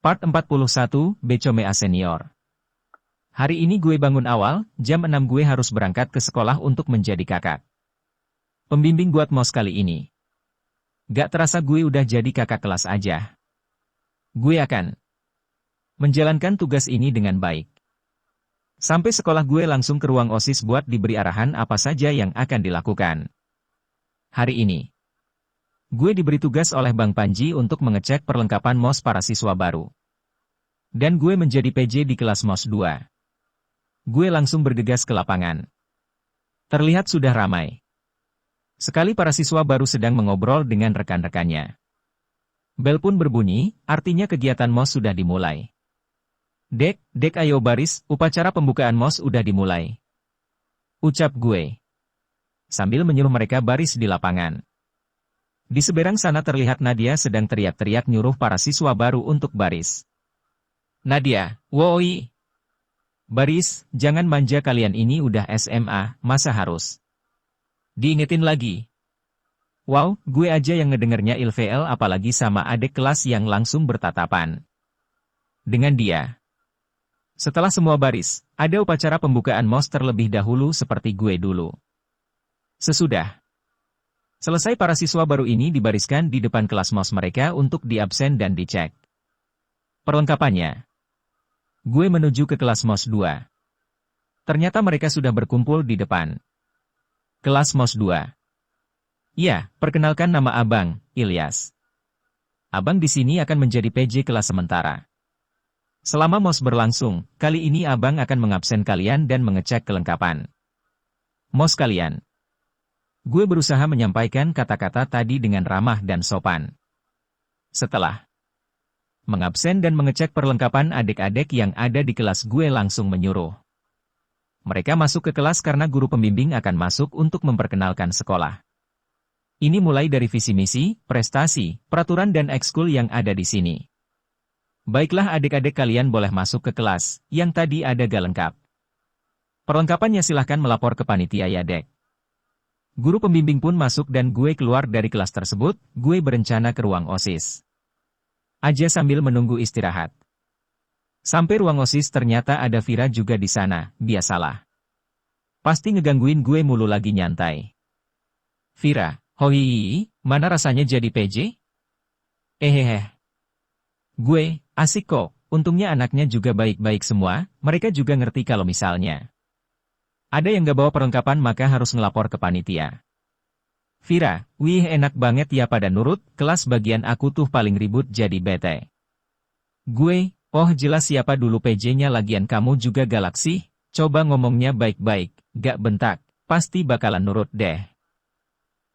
Part 41, Becomea Senior. Hari ini gue bangun awal, jam 6 gue harus berangkat ke sekolah untuk menjadi kakak pembimbing buat MOS kali ini. Gak terasa gue udah jadi kakak kelas aja. Gue akan menjalankan tugas ini dengan baik. Sampai sekolah gue langsung ke ruang OSIS buat diberi arahan apa saja yang akan dilakukan. Hari ini, gue diberi tugas oleh Bang Panji untuk mengecek perlengkapan MOS para siswa baru. Dan gue menjadi PJ di kelas MOS 2. Gue langsung bergegas ke lapangan. Terlihat sudah ramai. Sekali para siswa baru sedang mengobrol dengan rekan-rekannya. Bel pun berbunyi, artinya kegiatan MOS sudah dimulai. Dek ayo baris, upacara pembukaan MOS udah dimulai. Ucap gue. Sambil menyuruh mereka baris di lapangan. Di seberang sana terlihat Nadia sedang teriak-teriak nyuruh para siswa baru untuk baris. Nadia, woi. Baris, jangan manja kalian ini udah SMA, masa harus diingetin lagi. Wow, gue aja yang ngedengernya ilfeel apalagi sama adik kelas yang langsung bertatapan dengan dia. Setelah semua baris, ada upacara pembukaan MOS terlebih dahulu seperti gue dulu. Sesudah selesai para siswa baru ini dibariskan di depan kelas MOS mereka untuk diabsen dan dicek perlengkapannya. Gue menuju ke kelas MOS 2. Ternyata mereka sudah berkumpul di depan kelas MOS 2. Ya, perkenalkan nama Abang, Ilyas. Abang di sini akan menjadi PJ kelas sementara. Selama MOS berlangsung, kali ini Abang akan mengabsen kalian dan mengecek kelengkapan MOS kalian. Gue berusaha menyampaikan kata-kata tadi dengan ramah dan sopan. Setelah mengabsen dan mengecek perlengkapan adik-adik yang ada di kelas, gue langsung menyuruh mereka masuk ke kelas karena guru pembimbing akan masuk untuk memperkenalkan sekolah. Ini mulai dari visi misi, prestasi, peraturan dan ekskul yang ada di sini. Baiklah adik-adik kalian boleh masuk ke kelas, yang tadi ada gak lengkap. Perlengkapannya silahkan melapor ke panitia ya dek. Guru pembimbing pun masuk dan gue keluar dari kelas tersebut, gue berencana ke ruang OSIS aja sambil menunggu istirahat. Sampai ruang OSIS ternyata ada Vira juga di sana, biasalah. Pasti ngegangguin gue mulu lagi nyantai. Vira, hoi, mana rasanya jadi PJ? Gue, asik kok, untungnya anaknya juga baik-baik semua, mereka juga ngerti kalau misalnya ada yang gak bawa perlengkapan maka harus ngelapor ke panitia. Vira, wih enak banget ya pada nurut, kelas bagian aku tuh paling ribut jadi bete. Gue, oh jelas siapa dulu PJ-nya lagian kamu juga galak sih, coba ngomongnya baik-baik, gak bentak, pasti bakalan nurut deh.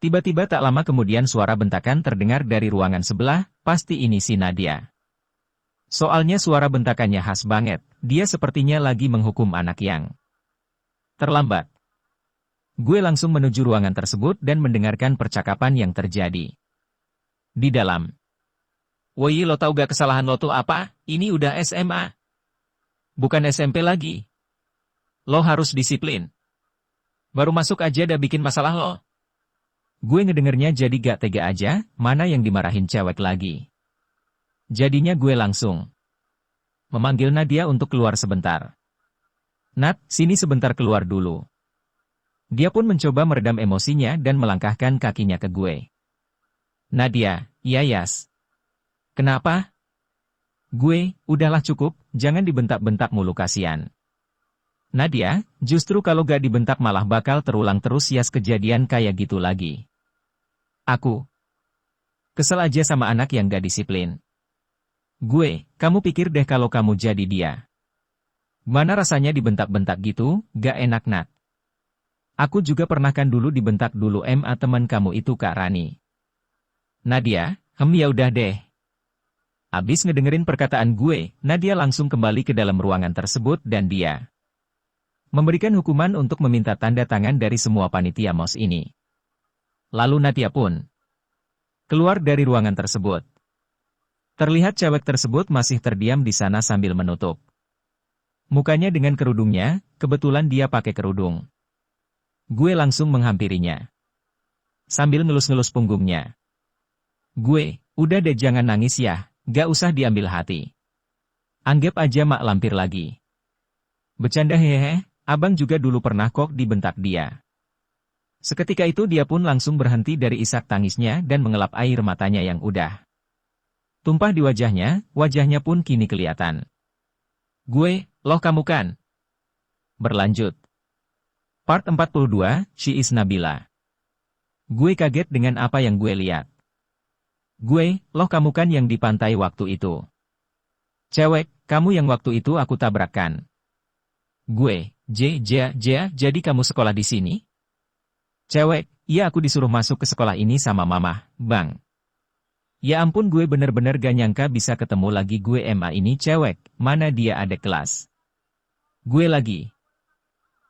Tiba-tiba tak lama kemudian suara bentakan terdengar dari ruangan sebelah, pasti ini si Nadia. Soalnya suara bentakannya khas banget, dia sepertinya lagi menghukum anak yang terlambat. Gue langsung menuju ruangan tersebut dan mendengarkan percakapan yang terjadi di dalam. Woi lo tau gak kesalahan lo tuh apa? Ini udah SMA. Bukan SMP lagi. Lo harus disiplin. Baru masuk aja udah bikin masalah lo. Gue ngedengernya jadi gak tega aja, mana yang dimarahin cewek lagi. Jadinya gue langsung memanggil Nadia untuk keluar sebentar. Nat, sini sebentar keluar dulu. Dia pun mencoba meredam emosinya dan melangkahkan kakinya ke gue. Nadia, iya Yas. Kenapa? Gue, udahlah cukup, jangan dibentak-bentak mulu kasihan. Nadia, justru kalau gak dibentak malah bakal terulang terus Yas kejadian kayak gitu lagi. Aku kesel aja sama anak yang gak disiplin. Gue, kamu pikir deh kalau kamu jadi dia. Mana rasanya dibentak-bentak gitu, gak enak Nat. Aku juga pernah kan dulu dibentak dulu MA teman kamu itu Kak Rani. Nadia, ya udah deh. Abis ngedengerin perkataan gue, Nadia langsung kembali ke dalam ruangan tersebut dan dia memberikan hukuman untuk meminta tanda tangan dari semua panitia MOS ini. Lalu Nadia pun keluar dari ruangan tersebut. Terlihat cewek tersebut masih terdiam di sana sambil menutup mukanya dengan kerudungnya, kebetulan dia pakai kerudung. Gue langsung menghampirinya sambil ngelus-ngelus punggungnya. Gue, udah deh jangan nangis ya, gak usah diambil hati. Anggap aja mak lampir lagi. Bercanda hehehe, abang juga dulu pernah kok dibentak dia. Seketika itu dia pun langsung berhenti dari isak tangisnya dan mengelap air matanya yang udah tumpah di wajahnya pun kini kelihatan. Gue, loh kamu kan? Berlanjut. Part 42, She is Nabila. Gue kaget dengan apa yang gue lihat. Gue, loh kamu kan yang di pantai waktu itu. Cewek, kamu yang waktu itu aku tabrakkan. Gue, jadi kamu sekolah di sini? Cewek, iya aku disuruh masuk ke sekolah ini sama mama, bang. Ya ampun gue bener-bener gak nyangka bisa ketemu lagi gue MA ini cewek, mana dia ada kelas. Gue lagi.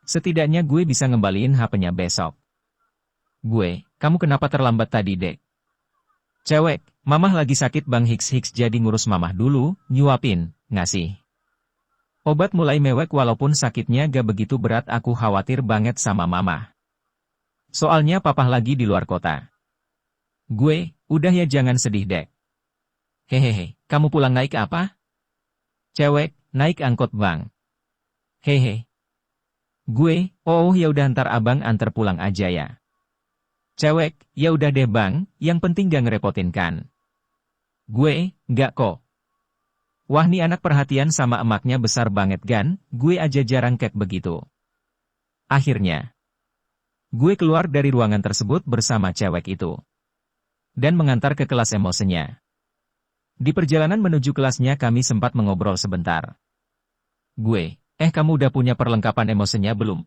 Setidaknya gue bisa ngembaliin HP-nya besok. Gue, kamu kenapa terlambat tadi dek? Cewek, mamah lagi sakit bang Hiks jadi ngurus mamah dulu, nyuapin, ngasih. Obat mulai mewek walaupun sakitnya gak begitu berat aku khawatir banget sama mamah. Soalnya papah lagi di luar kota. Gue, udah ya jangan sedih dek. Hehehe, kamu pulang naik apa? Cewek, naik angkot bang. Hehe. Gue, oh ya udah ntar abang antar pulang aja ya. Cewek, ya udah deh bang, yang penting gak ngerepotin kan. Gue, gak kok. Wah nih anak perhatian sama emaknya besar banget kan, gue aja jarang kayak begitu. Akhirnya, gue keluar dari ruangan tersebut bersama cewek itu. Dan mengantar ke kelas emosinya. Di perjalanan menuju kelasnya kami sempat mengobrol sebentar. Gue, kamu udah punya perlengkapan emosinya belum?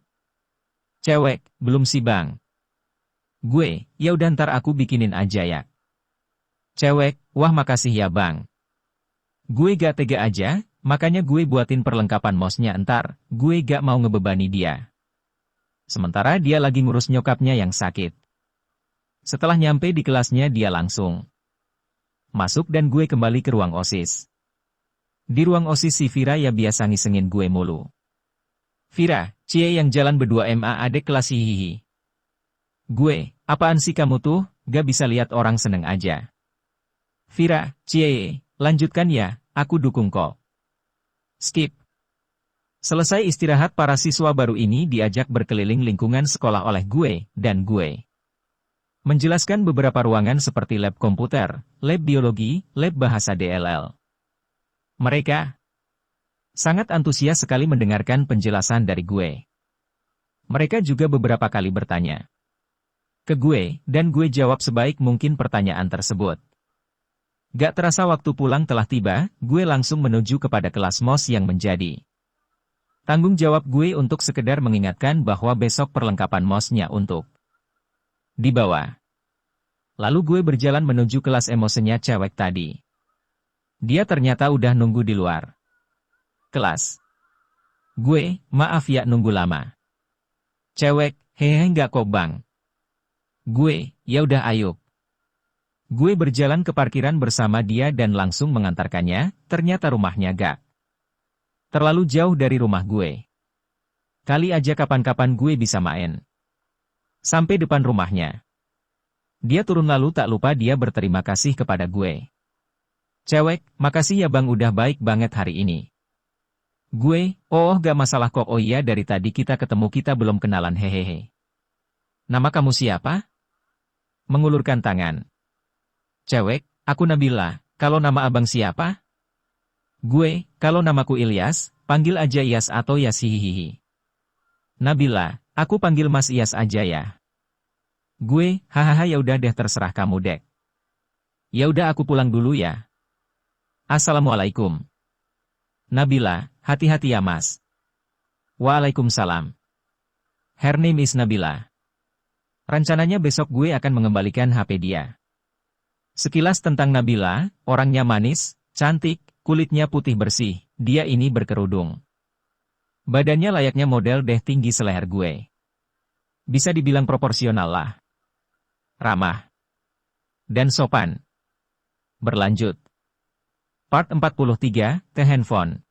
Cewek, belum sih bang. Gue, ya udah ntar aku bikinin aja ya. Cewek, wah makasih ya bang. Gue gak tega aja, makanya gue buatin perlengkapan mosnya ntar, gue gak mau ngebebani dia. Sementara dia lagi ngurus nyokapnya yang sakit. Setelah nyampe di kelasnya dia langsung masuk dan gue kembali ke ruang OSIS. Di ruang OSIS si Vira ya biasa ngisengin gue mulu. Vira, cie yang jalan berdua MA adek kelas hihihi. Gue, apaan sih kamu tuh, gak bisa lihat orang seneng aja. Vira, cie, lanjutkan ya, aku dukung kok. Skip. Selesai istirahat para siswa baru ini diajak berkeliling lingkungan sekolah oleh gue, dan gue menjelaskan beberapa ruangan seperti lab komputer, lab biologi, lab bahasa DLL. Mereka sangat antusias sekali mendengarkan penjelasan dari gue. Mereka juga beberapa kali bertanya ke gue, dan gue jawab sebaik mungkin pertanyaan tersebut. Gak terasa waktu pulang telah tiba, gue langsung menuju kepada kelas MOS yang menjadi tanggung jawab gue untuk sekedar mengingatkan bahwa besok perlengkapan MOS-nya untuk dibawa. Lalu gue berjalan menuju kelas emosinya cewek tadi. Dia ternyata udah nunggu di luar kelas. Gue, maaf ya nunggu lama. Cewek, hehe nggak kok bang. Gue, ya udah ayo. Gue berjalan ke parkiran bersama dia dan langsung mengantarkannya, ternyata rumahnya gak terlalu jauh dari rumah gue. Kali aja kapan-kapan gue bisa main. Sampai depan rumahnya. Dia turun lalu tak lupa dia berterima kasih kepada gue. Cewek, makasih ya bang udah baik banget hari ini. Gue, oh gak masalah kok oh iya dari tadi kita ketemu kita belum kenalan hehehe. Nama kamu siapa? Mengulurkan tangan. Cewek, aku Nabila, kalau nama abang siapa? Gue, kalau namaku Ilyas, panggil aja Iyas atau Yas hihihi. Nabila, aku panggil Mas Iyas aja ya. Gue, hahaha ya udah deh terserah kamu dek. Ya udah aku pulang dulu ya. Assalamualaikum. Nabila, hati-hati ya mas. Waalaikumsalam. Her name is Nabila. Rencananya besok gue akan mengembalikan HP dia. Sekilas tentang Nabila, orangnya manis, cantik, kulitnya putih bersih, dia ini berkerudung. Badannya layaknya model deh tinggi seleher gue. Bisa dibilang proporsional lah. Ramah. Dan sopan. Berlanjut. Part 43, The Handphone.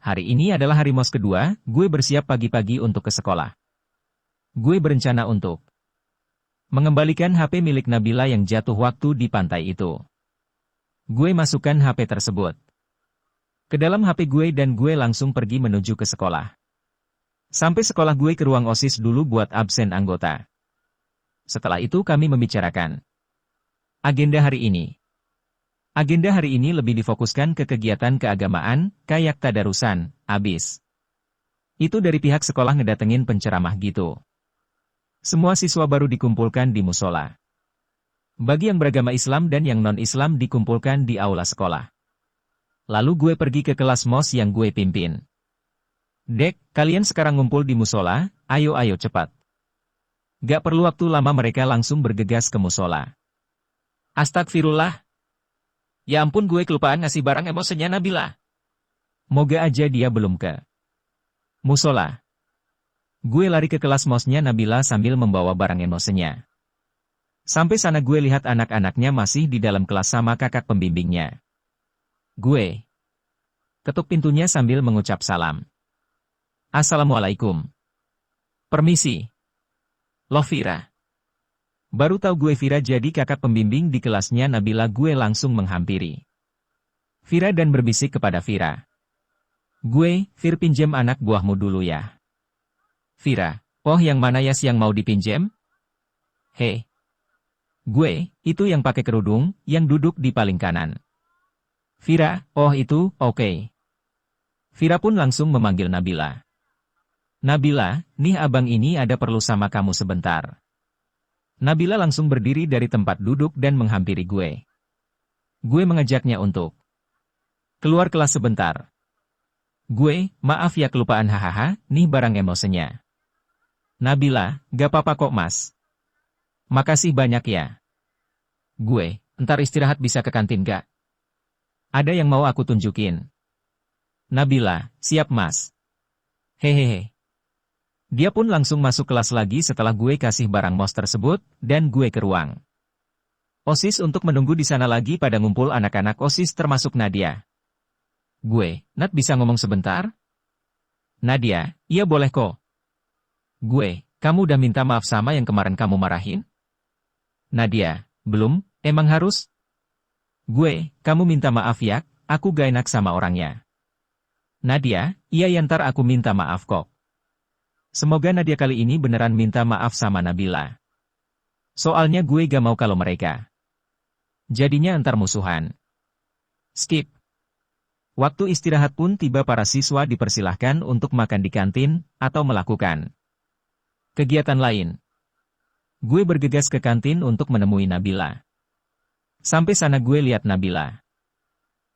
Hari ini adalah hari MOS kedua, gue bersiap pagi-pagi untuk ke sekolah. Gue berencana untuk mengembalikan HP milik Nabila yang jatuh waktu di pantai itu. Gue masukkan HP tersebut Ke dalam HP gue dan gue langsung pergi menuju ke sekolah. Sampai sekolah gue ke ruang OSIS dulu buat absen anggota. Setelah itu kami membicarakan agenda hari ini. Agenda hari ini lebih difokuskan ke kegiatan keagamaan, kayak tadarusan, abis. Itu dari pihak sekolah ngedatengin penceramah gitu. Semua siswa baru dikumpulkan di musola. Bagi yang beragama Islam dan yang non-Islam dikumpulkan di aula sekolah. Lalu gue pergi ke kelas MOS yang gue pimpin. Dek, kalian sekarang ngumpul di musola, ayo cepat. Gak perlu waktu lama mereka langsung bergegas ke musola. Astagfirullah. Ya ampun gue kelupaan ngasih barang emosinya Nabila. Moga aja dia belum ke musola. Gue lari ke kelas MOS-nya Nabila sambil membawa barang emosinya. Sampai sana gue lihat anak-anaknya masih di dalam kelas sama kakak pembimbingnya. Gue ketuk pintunya sambil mengucap salam. Assalamualaikum. Permisi. Loh Vira. Baru tahu gue Vira jadi kakak pembimbing di kelasnya Nabila. Gue langsung menghampiri Vira dan berbisik kepada Vira. Gue, Vir pinjam anak buahmu dulu ya. Vira, oh yang mana ya yang mau dipinjam? Hei. Gue, itu yang pakai kerudung, yang duduk di paling kanan. Vira, oh itu, oke. Vira pun langsung memanggil Nabila. Nabila, nih abang ini ada perlu sama kamu sebentar. Nabila langsung berdiri dari tempat duduk dan menghampiri gue. Gue mengajaknya untuk keluar kelas sebentar. Gue, maaf ya kelupaan hahaha, nih barang emosinya. Nabila, gak apa-apa kok mas. Makasih banyak ya. Gue, entar istirahat bisa ke kantin gak? Ada yang mau aku tunjukin. Nabila, siap mas. Hehehe. Dia pun langsung masuk kelas lagi setelah gue kasih barang MOS tersebut, dan gue ke ruang OSIS untuk menunggu di sana lagi pada ngumpul anak-anak OSIS termasuk Nadia. Gue, Nat bisa ngomong sebentar? Nadia, iya boleh kok. Gue, kamu udah minta maaf sama yang kemarin kamu marahin? Nadia, belum, emang harus? Gue, kamu minta maaf ya, aku gak enak sama orangnya. Nadia, iya ya ntar aku minta maaf kok. Semoga Nadia kali ini beneran minta maaf sama Nabila. Soalnya gue gak mau kalau mereka jadinya antar musuhan. Skip. Waktu istirahat pun tiba, para siswa dipersilahkan untuk makan di kantin, atau melakukan kegiatan lain. Gue bergegas ke kantin untuk menemui Nabila. Sampai sana gue lihat Nabila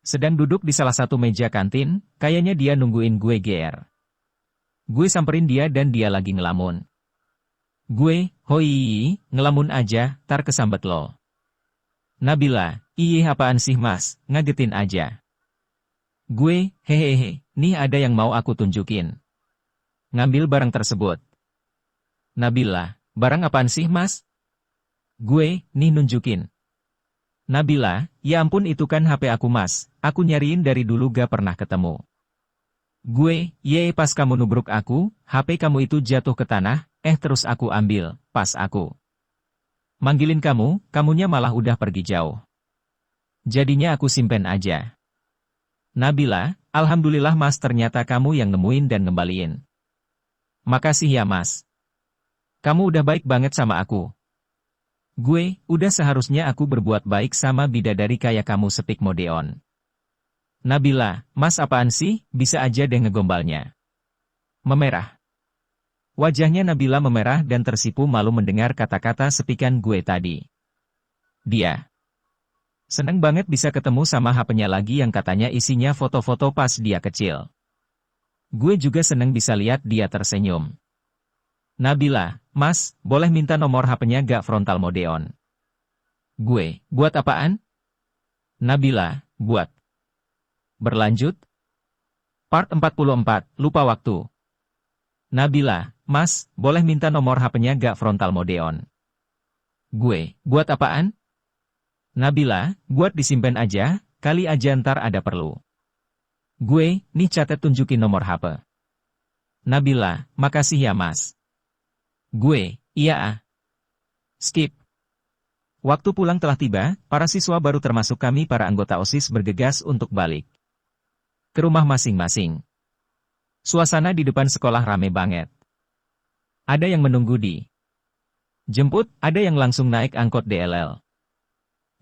sedang duduk di salah satu meja kantin, kayaknya dia nungguin gue GR. Gue samperin dia dan dia lagi ngelamun. Gue, hoi, ngelamun aja, tar kesambet lo. Nabila, iye apaan sih mas, ngagetin aja. Gue, hehehe, nih ada yang mau aku tunjukin. Ngambil barang tersebut. Nabila, barang apaan sih mas? Gue, nih nunjukin. Nabila, ya ampun itu kan HP aku mas, aku nyariin dari dulu gak pernah ketemu. Gue, ye pas kamu nubruk aku, HP kamu itu jatuh ke tanah, terus aku ambil, pas aku manggilin kamu, kamunya malah udah pergi jauh. Jadinya aku simpen aja. Nabila, alhamdulillah mas ternyata kamu yang nemuin dan ngembaliin. Makasih ya mas. Kamu udah baik banget sama aku. Gue, udah seharusnya aku berbuat baik sama bidadari kayak kamu sepik modeon. Nabila, mas apaan sih, bisa aja deh ngegombalnya. Memerah. Wajahnya Nabila memerah dan tersipu malu mendengar kata-kata sepikan gue tadi. Dia seneng banget bisa ketemu sama HP-nya lagi yang katanya isinya foto-foto pas dia kecil. Gue juga seneng bisa lihat dia tersenyum. Nabila, mas, boleh minta nomor HP-nya gak frontal modeon? Gue, buat apaan? Nabila, buat berlanjut. Part 44, lupa waktu. Nabila, mas, boleh minta nomor HP-nya gak frontal modeon? Gue, buat apaan? Nabila, buat disimpan aja, kali aja ntar ada perlu. Gue, nih catet tunjukin nomor HP. Nabila, makasih ya mas. Gue, iya ah. Skip. Waktu pulang telah tiba, para siswa baru termasuk kami para anggota OSIS bergegas untuk balik. ke rumah masing-masing. Suasana di depan sekolah rame banget. Ada yang menunggu di jemput, ada yang langsung naik angkot DLL.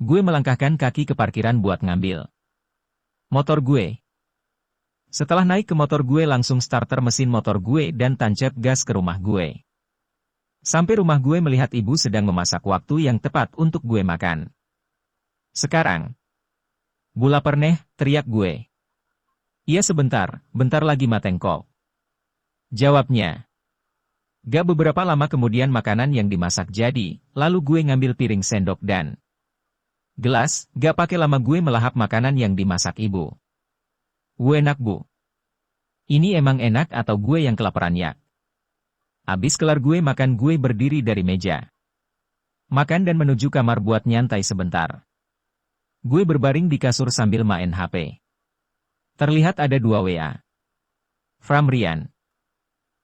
Gue melangkahkan kaki ke parkiran buat ngambil motor gue. Setelah naik ke motor gue langsung starter mesin motor gue dan tancap gas ke rumah gue. Sampai rumah gue melihat ibu sedang memasak waktu yang tepat untuk gue makan. Sekarang. Bu lapar neh, teriak gue. Iya sebentar, bentar lagi matengkok. Jawabnya. Gak beberapa lama kemudian makanan yang dimasak jadi, lalu gue ngambil piring sendok dan gelas, gak pakai lama gue melahap makanan yang dimasak ibu. Enak bu. Ini emang enak atau gue yang kelaparan ya? Abis kelar gue makan gue berdiri dari meja. Makan dan menuju kamar buat nyantai sebentar. Gue berbaring di kasur sambil main HP. Terlihat ada 2 WA. From Rian.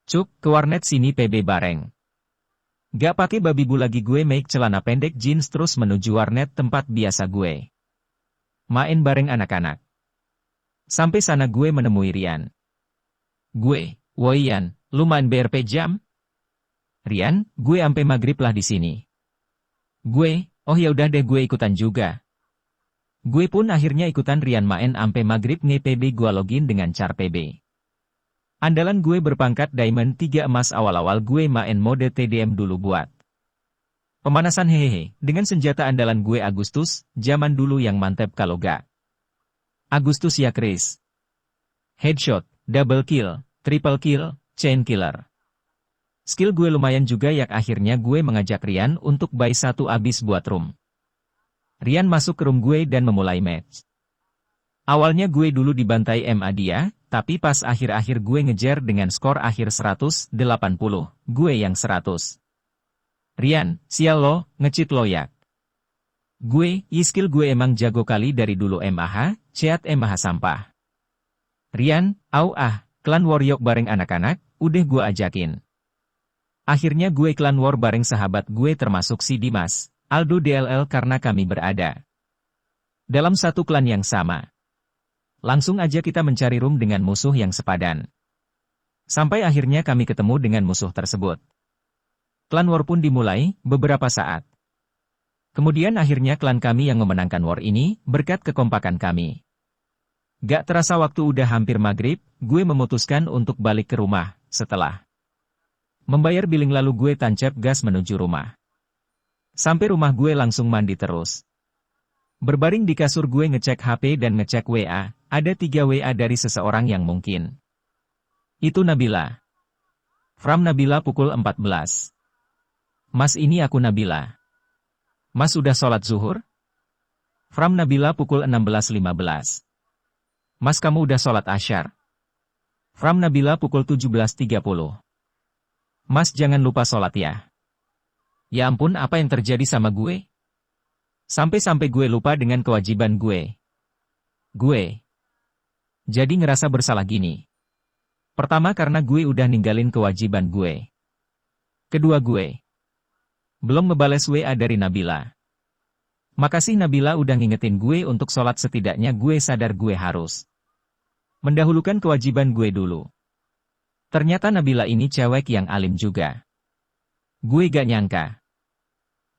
Cuk, ke warnet sini PB bareng. Gak pakai babi bu lagi gue make celana pendek jeans terus menuju warnet tempat biasa gue main bareng anak-anak. Sampai sana gue menemui Rian. Gue, woian, lu main BRP jam? Rian, gue ampe maghrib lah di sini. Gue, oh ya udah deh gue ikutan juga. Gue pun akhirnya ikutan Rian main ampe maghrib nge-PB gue login dengan car PB. Andalan gue berpangkat Diamond 3 emas awal-awal gue main mode TDM dulu buat pemanasan hehehe, dengan senjata andalan gue Agustus, zaman dulu yang mantep kalau gak. Agustus ya Chris. Headshot, double kill, triple kill, chain killer. Skill gue lumayan juga ya akhirnya gue mengajak Rian untuk buy 1 abis buat room. Rian masuk ke room gue dan memulai match. Awalnya gue dulu dibantai MA dia, tapi pas akhir-akhir gue ngejar dengan skor akhir 180, gue yang 100. Rian, sial lo, nge-cheat lo yak. Gue, skill gue emang jago kali dari dulu MAH, ceat MAH sampah. Rian, klan war yok bareng anak-anak, udah gue ajakin. Akhirnya gue klan war bareng sahabat gue termasuk si Dimas, Aldo DLL karena kami berada dalam satu klan yang sama. Langsung aja kita mencari room dengan musuh yang sepadan. Sampai akhirnya kami ketemu dengan musuh tersebut. Klan war pun dimulai, beberapa saat. Kemudian akhirnya klan kami yang memenangkan war ini, berkat kekompakan kami. Gak terasa waktu udah hampir maghrib, gue memutuskan untuk balik ke rumah, setelah membayar billing lalu gue tancap gas menuju rumah. Sampai rumah gue langsung mandi terus. Berbaring di kasur gue ngecek HP dan ngecek WA, ada 3 WA dari seseorang yang mungkin. Itu Nabila. From Nabila pukul 14. Mas ini aku Nabila. Mas udah sholat zuhur? From Nabila pukul 16.15. Mas kamu udah sholat asyar? From Nabila pukul 17.30. Mas jangan lupa sholat ya. Ya ampun apa yang terjadi sama gue? Sampai-sampai gue lupa dengan kewajiban gue. Gue jadi ngerasa bersalah gini. Pertama karena gue udah ninggalin kewajiban gue. Kedua gue belum ngebales WA dari Nabila. Makasih Nabila udah ngingetin gue untuk sholat setidaknya gue sadar gue harus mendahulukan kewajiban gue dulu. Ternyata Nabila ini cewek yang alim juga. Gue gak nyangka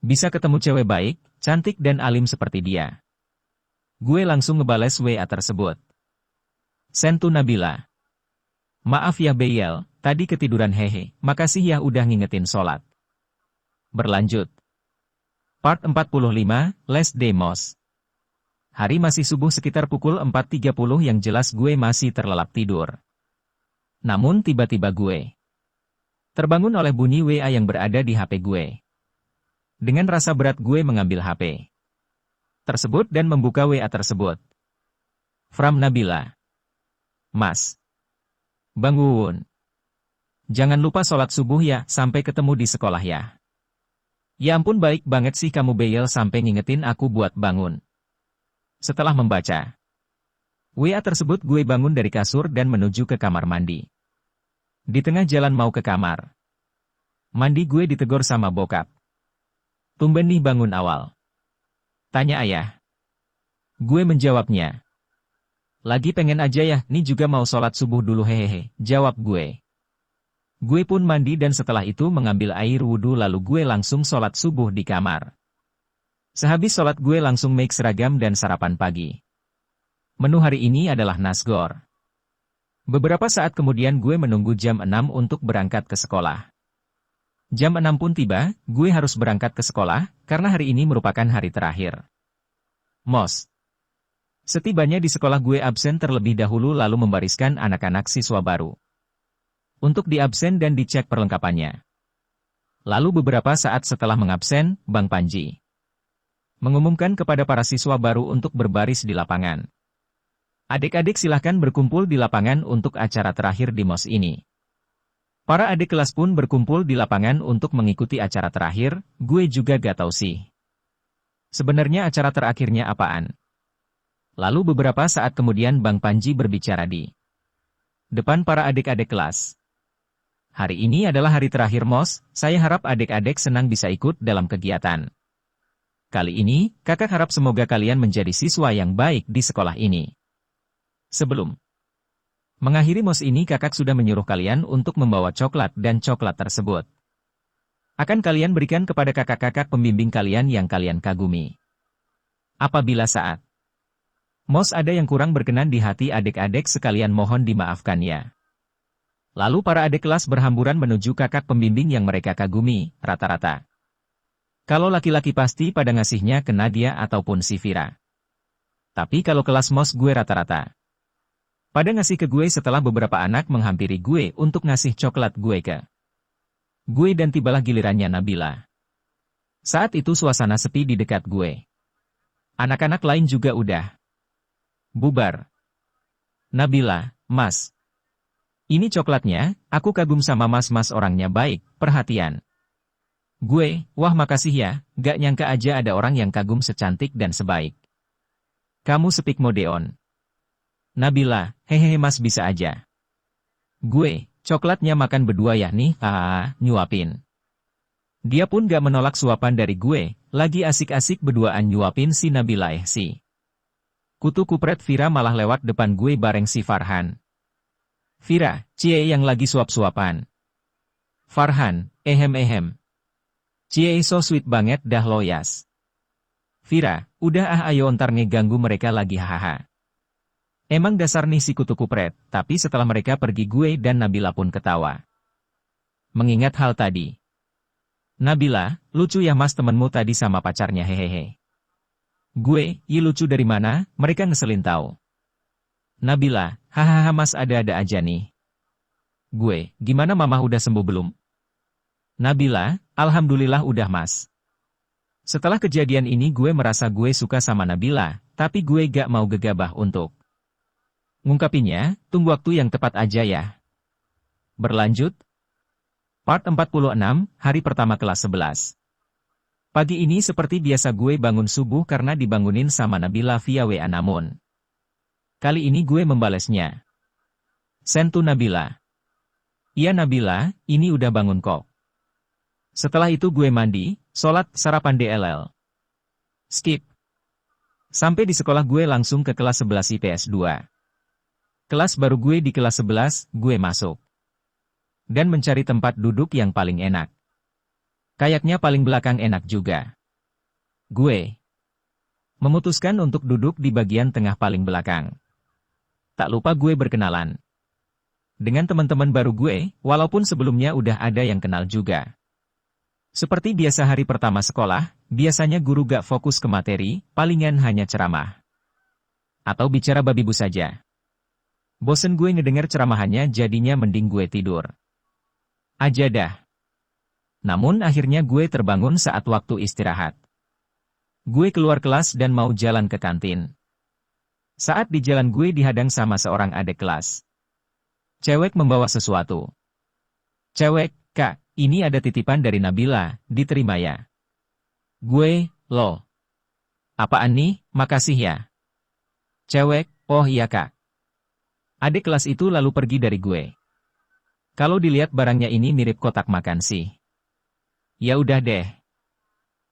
bisa ketemu cewek baik, cantik dan alim seperti dia. Gue langsung ngebales WA tersebut. Send to Nabila. Maaf ya Beyel, tadi ketiduran hehe, makasih ya udah ngingetin sholat. Berlanjut. Part 45, Les Demos. Hari masih subuh sekitar pukul 4.30 yang jelas gue masih terlelap tidur. Namun tiba-tiba gue terbangun oleh bunyi WA yang berada di HP gue. Dengan rasa berat gue mengambil HP tersebut dan membuka WA tersebut. From Nabila. Mas. Bang Wuwun. Jangan lupa sholat subuh ya, sampai ketemu di sekolah ya. Ya ampun baik banget sih kamu Beyel sampai ngingetin aku buat bangun. Setelah membaca WA tersebut gue bangun dari kasur dan menuju ke kamar mandi. Di tengah jalan mau ke kamar mandi gue ditegur sama bokap. Tumben nih bangun awal. Tanya ayah. Gue menjawabnya. Lagi pengen aja ya, nih juga mau sholat subuh dulu hehehe, jawab gue. Gue pun mandi dan setelah itu mengambil air wudhu lalu gue langsung sholat subuh di kamar. Sehabis sholat gue langsung make seragam dan sarapan pagi. Menu hari ini adalah nasgor. Beberapa saat kemudian gue menunggu jam 6 untuk berangkat ke sekolah. Jam 6 pun tiba, gue harus berangkat ke sekolah, karena hari ini merupakan hari terakhir. Mos. Setibanya di sekolah gue absen terlebih dahulu lalu membariskan anak-anak siswa baru. Untuk diabsen dan dicek perlengkapannya. Lalu beberapa saat setelah mengabsen, Bang Panji mengumumkan kepada para siswa baru untuk berbaris di lapangan. Adik-adik silahkan berkumpul di lapangan untuk acara terakhir di MOS ini. Para adik kelas pun berkumpul di lapangan untuk mengikuti acara terakhir, gue juga gak tahu sih. Sebenarnya acara terakhirnya apaan? Lalu beberapa saat kemudian Bang Panji berbicara di depan para adik-adik kelas. Hari ini adalah hari terakhir MOS, saya harap adik-adik senang bisa ikut dalam kegiatan. Kali ini, kakak harap semoga kalian menjadi siswa yang baik di sekolah ini. Sebelum mengakhiri MOS ini kakak sudah menyuruh kalian untuk membawa coklat dan coklat tersebut akan kalian berikan kepada kakak-kakak pembimbing kalian yang kalian kagumi. Apabila saat MOS ada yang kurang berkenan di hati adik-adik sekalian mohon dimaafkan ya. Lalu para adik kelas berhamburan menuju kakak pembimbing yang mereka kagumi, rata-rata. Kalau laki-laki pasti pada ngasihnya ke Nadia ataupun si Vira. Tapi kalau kelas MOS gue rata-rata pada ngasih ke gue setelah beberapa anak menghampiri gue untuk ngasih coklat gue ke gue dan tibalah gilirannya Nabila. Saat itu suasana sepi di dekat gue. Anak-anak lain juga udah bubar. Nabila, Mas. Ini coklatnya, aku kagum sama mas-mas orangnya baik, perhatian. Gue, wah makasih ya, gak nyangka aja ada orang yang kagum secantik dan sebaik kamu sepik modeon. Nabila, hehehe mas bisa aja. Gue, coklatnya makan berdua ya nih, nyuapin. Dia pun gak menolak suapan dari gue, lagi asik-asik berduaan nyuapin si Nabila si kutu kupret Vira malah lewat depan gue bareng si Farhan. Vira, cie yang lagi suap-suapan. Farhan, ehem. Cie so sweet banget dah loyas. Vira, udah ayo ntar ngeganggu mereka lagi hahaha. Emang dasar nih si kutu kupret, tapi setelah mereka pergi gue dan Nabila pun ketawa. Mengingat hal tadi. Nabila, lucu ya mas temenmu tadi sama pacarnya hehehe. Gue, lucu dari mana, mereka ngeselin tau. Nabila, hahaha mas ada-ada aja nih. Gue, gimana mama udah sembuh belum? Nabila, alhamdulillah udah mas. Setelah kejadian ini gue merasa gue suka sama Nabila, tapi gue gak mau gegabah untuk ngungkapinnya, tunggu waktu yang tepat aja ya. Berlanjut. Part 46, hari pertama kelas 11. Pagi ini seperti biasa gue bangun subuh karena dibangunin sama Nabila via WA namun kali ini gue membalesnya. Sentu Nabila. Iya Nabila, ini udah bangun kok. Setelah itu gue mandi, sholat, sarapan DLL. Skip. Sampai di sekolah gue langsung ke kelas 11 IPS 2. Kelas baru gue di kelas 11, gue masuk. Dan mencari tempat duduk yang paling enak. Kayaknya paling belakang enak juga. Gue memutuskan untuk duduk di bagian tengah paling belakang. Tak lupa gue berkenalan dengan teman-teman baru gue, walaupun sebelumnya udah ada yang kenal juga. Seperti biasa hari pertama sekolah, biasanya guru gak fokus ke materi, palingan hanya ceramah. Atau bicara babi bu saja. Bosen gue ngedenger ceramahannya jadinya mending gue tidur aja dah. Namun akhirnya gue terbangun saat waktu istirahat. Gue keluar kelas dan mau jalan ke kantin. Saat di jalan gue dihadang sama seorang adik kelas. Cewek membawa sesuatu. Cewek, kak, ini ada titipan dari Nabila, diterima ya. Gue, loh. Apaan nih, makasih ya. Cewek, oh iya kak. Adik kelas itu lalu pergi dari gue. Kalau dilihat barangnya ini mirip kotak makan sih. Ya udah deh.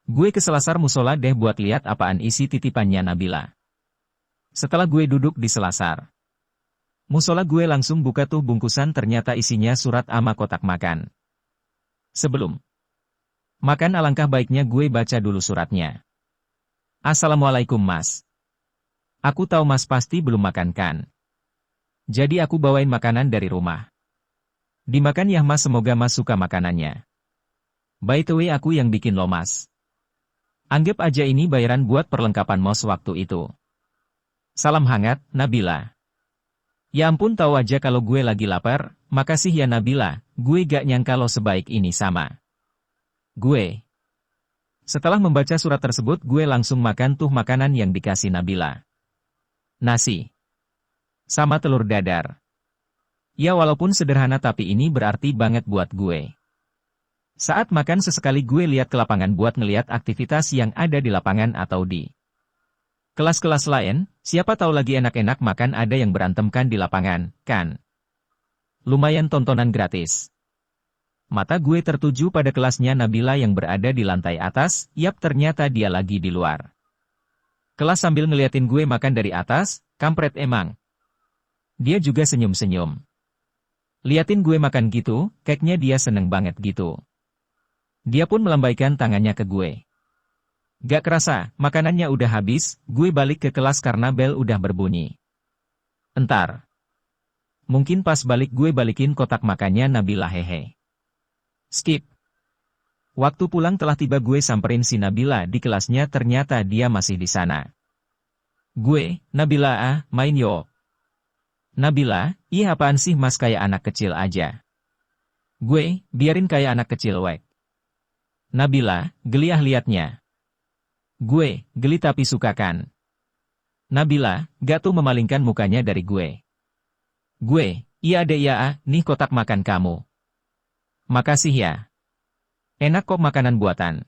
Gue ke selasar musola deh buat lihat apaan isi titipannya Nabila. Setelah gue duduk di selasar musola, gue langsung buka tuh bungkusan, ternyata isinya surat ama kotak makan. Sebelum makan, alangkah baiknya gue baca dulu suratnya. Assalamualaikum Mas. Aku tahu Mas pasti belum makan kan? Jadi aku bawain makanan dari rumah. Dimakan ya Mas, semoga Mas suka makanannya. By the way, aku yang bikin lo Mas. Anggap aja ini bayaran buat perlengkapan Mos waktu itu. Salam hangat, Nabila. Ya ampun, tahu aja kalau gue lagi lapar. Makasih ya Nabila, gue gak nyangka lo sebaik ini sama gue. Setelah membaca surat tersebut, gue langsung makan tuh makanan yang dikasih Nabila. Nasi sama telur dadar. Ya walaupun sederhana tapi ini berarti banget buat gue. Saat makan sesekali gue lihat ke lapangan buat ngeliat aktivitas yang ada di lapangan atau di kelas-kelas lain. Siapa tahu lagi enak-enak makan, ada yang berantem kan di lapangan, kan? Lumayan tontonan gratis. Mata gue tertuju pada kelasnya Nabila yang berada di lantai atas. Yap, ternyata dia lagi di luar kelas sambil ngeliatin gue makan dari atas. Kampret emang. Dia juga senyum-senyum. Liatin gue makan gitu, kayaknya dia seneng banget gitu. Dia pun melambaikan tangannya ke gue. Gak kerasa, makanannya udah habis. Gue balik ke kelas karena bel udah berbunyi. Entar. Mungkin pas balik gue balikin kotak makannya Nabila, hehe. Skip. Waktu pulang telah tiba, gue samperin si Nabila di kelasnya, ternyata dia masih di sana. Gue, Nabila main yo. Nabila, ih apaan sih Mas, kayak anak kecil aja. Gue, biarin kayak anak kecil wek. Nabila, geli liatnya. Gue, geli tapi suka kan. Nabila, gak tuh memalingkan mukanya dari gue. Gue, iya deh ya nih kotak makan kamu. Makasih ya. Enak kok makanan buatan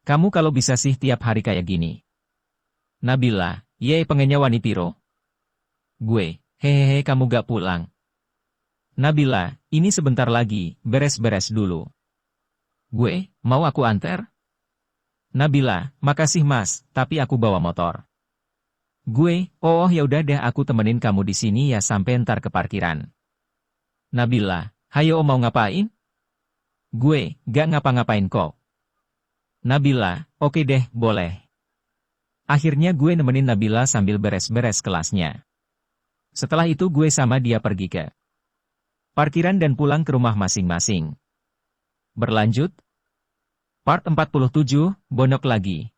kamu, kalau bisa sih tiap hari kayak gini. Nabila, ye pengennya wani piro. Gue, hehehe kamu gak pulang. Nabila, ini sebentar lagi, beres-beres dulu. Gue, mau aku anter? Nabila, makasih Mas, tapi aku bawa motor. Gue, oh ya udah deh, aku temenin kamu di sini ya sampai ntar ke parkiran. Nabila, hayo mau ngapain? Gue, gak ngapa-ngapain kok. Nabila, oke deh, boleh. Akhirnya gue nemenin Nabila sambil beres-beres kelasnya. Setelah itu gue sama dia pergi ke parkiran dan pulang ke rumah masing-masing. Berlanjut. Part 47, Bonok lagi.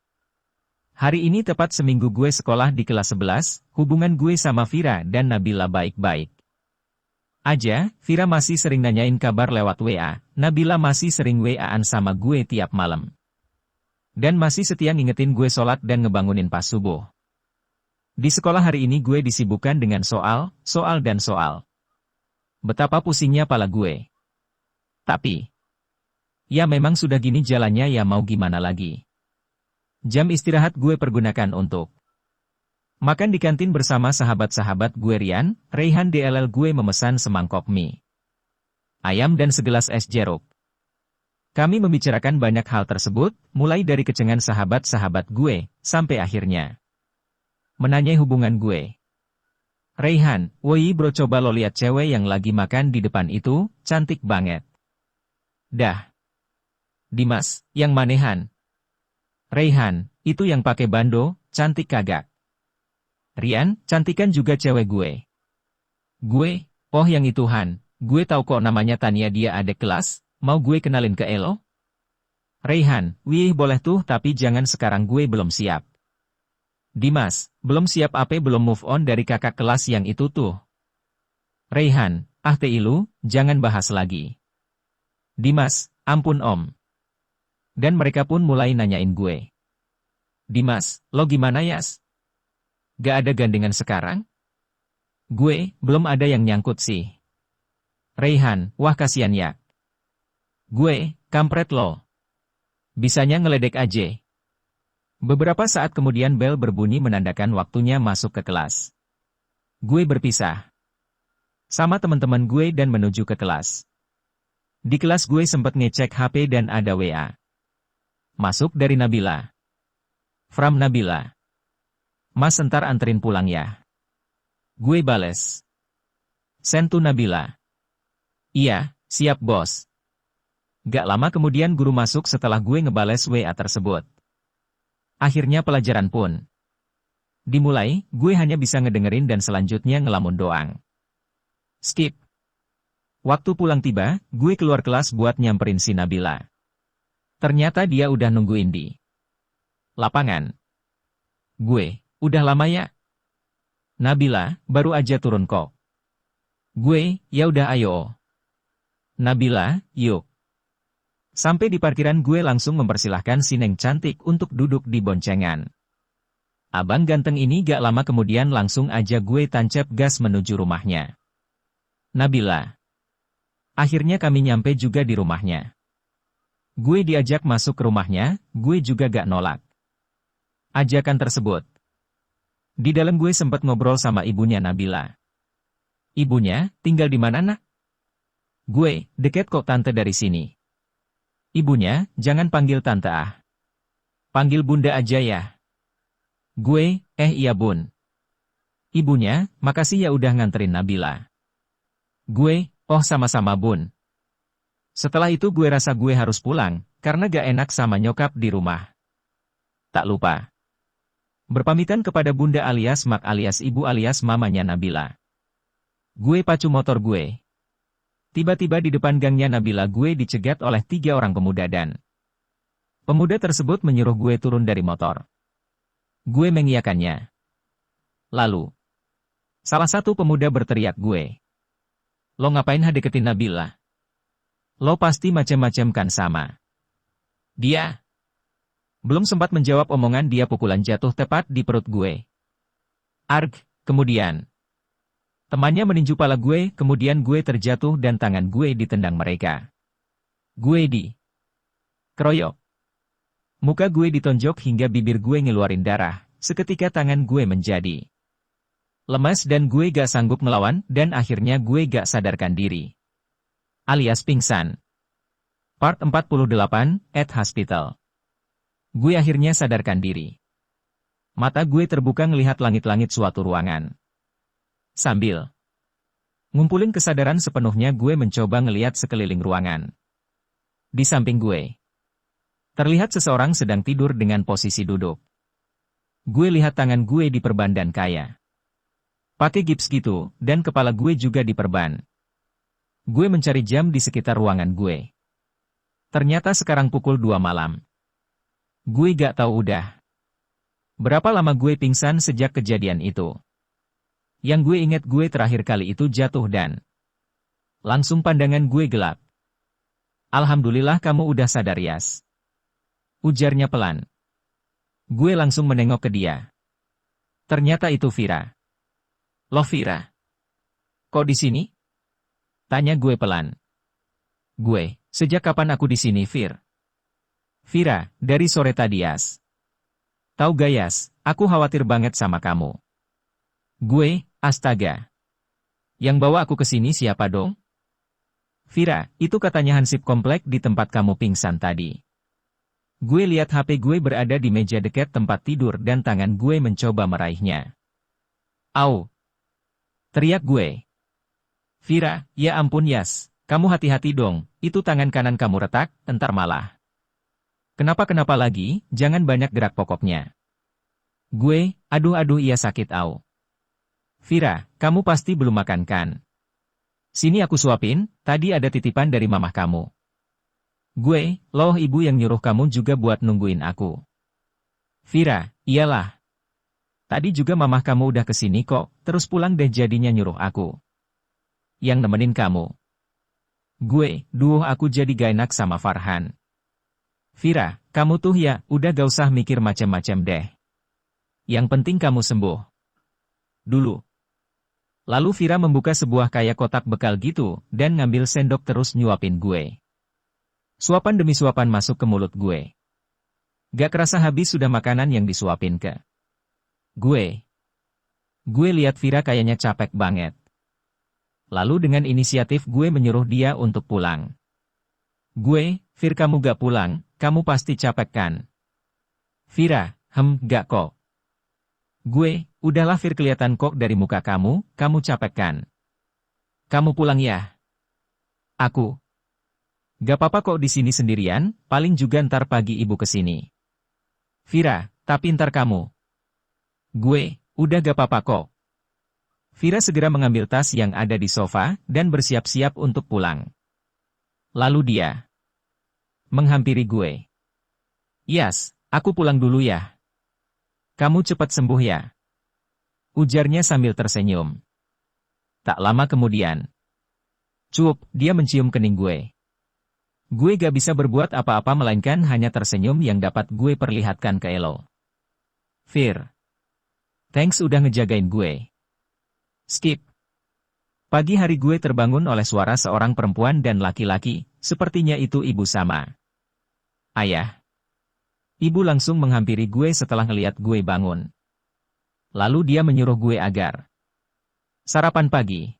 Hari ini tepat seminggu gue sekolah di kelas 11, hubungan gue sama Vira dan Nabila baik-baik aja. Vira masih sering nanyain kabar lewat WA, Nabila masih sering WA-an sama gue tiap malam. Dan masih setia ngingetin gue sholat dan ngebangunin pas subuh. Di sekolah hari ini gue disibukkan dengan soal dan soal. Betapa pusingnya pala gue. Tapi ya memang sudah gini jalannya, ya mau gimana lagi. Jam istirahat gue pergunakan untuk makan di kantin bersama sahabat-sahabat gue Rian, Raihan, DLL. Gue memesan semangkok mie ayam dan segelas es jeruk. Kami membicarakan banyak hal tersebut, mulai dari kecengan sahabat-sahabat gue, sampai akhirnya menanyai hubungan gue. Raihan, woi bro, coba lo lihat cewek yang lagi makan di depan itu, cantik banget. Dah. Dimas, yang manehan? Raihan, itu yang pakai bando, cantik kagak? Rian, cantikan juga cewek gue. Gue, oh yang itu Han, gue tahu kok namanya Tania, dia adek kelas, mau gue kenalin ke Elo? Raihan, wih boleh tuh tapi jangan sekarang, gue belum siap. Dimas, belum siap apa, belum move on dari kakak kelas yang itu tuh. Raihan, Teilu, jangan bahas lagi. Dimas, ampun om. Dan mereka pun mulai nanyain gue. Dimas, lo gimana Yas? Gak ada gandengan sekarang? Gue, belum ada yang nyangkut sih. Raihan, wah kasihan ya. Gue, kampret lo. Bisanya ngeledek aja. Beberapa saat kemudian bel berbunyi menandakan waktunya masuk ke kelas. Gue berpisah sama teman-teman gue dan menuju ke kelas. Di kelas gue sempat ngecek HP dan ada WA masuk dari Nabila. From Nabila. Mas entar anterin pulang ya. Gue bales. Send to Nabila. Iya, siap bos. Gak lama kemudian guru masuk setelah gue ngebales WA tersebut. Akhirnya pelajaran pun dimulai, gue hanya bisa ngedengerin dan selanjutnya ngelamun doang. Skip. Waktu pulang tiba, gue keluar kelas buat nyamperin si Nabila. Ternyata dia udah nungguin di lapangan. Gue, udah lama ya? Nabila, baru aja turun kok. Gue, ya udah ayo. Nabila, yuk. Sampai di parkiran gue langsung mempersilahkan si Neng cantik untuk duduk di boncengan. Abang ganteng ini gak lama kemudian langsung aja gue tancap gas menuju rumahnya. Nabila. Akhirnya kami nyampe juga di rumahnya. Gue diajak masuk ke rumahnya, gue juga gak nolak ajakan tersebut. Di dalam gue sempat ngobrol sama ibunya Nabila. Ibunya, tinggal di mana nak? Gue, deket kok tante dari sini. Ibunya, jangan panggil tante ah. Panggil bunda aja ya. Gue, iya bun. Ibunya, makasih ya udah nganterin Nabila. Gue, oh sama-sama bun. Setelah itu gue rasa gue harus pulang, karena gak enak sama nyokap di rumah. Tak lupa berpamitan kepada bunda alias mak alias ibu alias mamanya Nabila. Gue pacu motor gue. Tiba-tiba di depan gangnya Nabila gue dicegat oleh 3 orang pemuda dan pemuda tersebut menyuruh gue turun dari motor. Gue mengiyakannya. Lalu, salah satu pemuda berteriak gue. Lo ngapain deketin Nabila? Lo pasti macem-macem kan sama dia. Belum sempat menjawab omongan dia pukulan jatuh tepat di perut gue. Arg, kemudian temannya meninju pala gue, kemudian gue terjatuh dan tangan gue ditendang mereka. Gue keroyok. Muka gue ditonjok hingga bibir gue ngeluarin darah, seketika tangan gue menjadi lemas dan gue gak sanggup melawan dan akhirnya gue gak sadarkan diri. Alias pingsan. Part 48, at Hospital. Gue akhirnya sadarkan diri. Mata gue terbuka ngelihat langit-langit suatu ruangan. Sambil ngumpulin kesadaran sepenuhnya gue mencoba ngelihat sekeliling ruangan. Di samping gue terlihat seseorang sedang tidur dengan posisi duduk. Gue lihat tangan gue diperban dan kaya pakai gips gitu, dan kepala gue juga diperban. Gue mencari jam di sekitar ruangan gue. Ternyata sekarang pukul 2 malam. Gue gak tahu udah berapa lama gue pingsan sejak kejadian itu. Yang gue ingat gue terakhir kali itu jatuh dan langsung pandangan gue gelap. Alhamdulillah kamu udah sadar Yas. Ujarnya pelan. Gue langsung menengok ke dia. Ternyata itu Vira. Loh Vira? Kok di sini? Tanya gue pelan. Gue, sejak kapan aku di sini Vir? Vira, dari sore tadi Yas. Tahu gak Yas, aku khawatir banget sama kamu. Gue, astaga. Yang bawa aku ke sini siapa dong? Vira, itu katanya hansip komplek di tempat kamu pingsan tadi. Gue lihat HP gue berada di meja dekat tempat tidur dan tangan gue mencoba meraihnya. Au! Teriak gue. Vira, ya ampun Yas, kamu hati-hati dong, itu tangan kanan kamu retak, entar malah. Kenapa-kenapa lagi, jangan banyak gerak pokoknya. Gue, aduh iya sakit au. Vira, kamu pasti belum makan kan? Sini aku suapin, tadi ada titipan dari mamah kamu. Gue, loh ibu yang nyuruh kamu juga buat nungguin aku. Vira, iyalah. Tadi juga mamah kamu udah kesini kok, terus pulang deh jadinya nyuruh aku. Yang nemenin kamu. Gue, duh aku jadi gak enak sama Farhan. Vira, kamu tuh ya, udah gak usah mikir macem-macem deh. Yang penting kamu sembuh. Dulu. Lalu Vira membuka sebuah kayak kotak bekal gitu, dan ngambil sendok terus nyuapin gue. Suapan demi suapan masuk ke mulut gue. Gak kerasa habis sudah makanan yang disuapin ke gue. Gue lihat Vira kayaknya capek banget. Lalu dengan inisiatif gue menyuruh dia untuk pulang. Gue, Vir kamu gak pulang, kamu pasti capek kan? Vira, gak kok. Gue, udahlah Fir, kelihatan kok dari muka kamu capek kan? Kamu pulang ya? Aku. Gak apa-apa kok di sini sendirian, paling juga ntar pagi ibu kesini. Vira, tapi ntar kamu. Gue, udah gak apa-apa kok. Vira segera mengambil tas yang ada di sofa dan bersiap-siap untuk pulang. Lalu dia menghampiri gue. Yas, aku pulang dulu ya. Kamu cepat sembuh ya. Ujarnya sambil tersenyum. Tak lama kemudian. Cup, dia mencium kening gue. Gue gak bisa berbuat apa-apa melainkan hanya tersenyum yang dapat gue perlihatkan ke Elo. Fir. Thanks udah ngejagain gue. Skip. Pagi hari gue terbangun oleh suara seorang perempuan dan laki-laki, sepertinya itu ibu sama. Ayah. Ibu langsung menghampiri gue setelah ngeliat gue bangun. Lalu dia menyuruh gue agar sarapan pagi.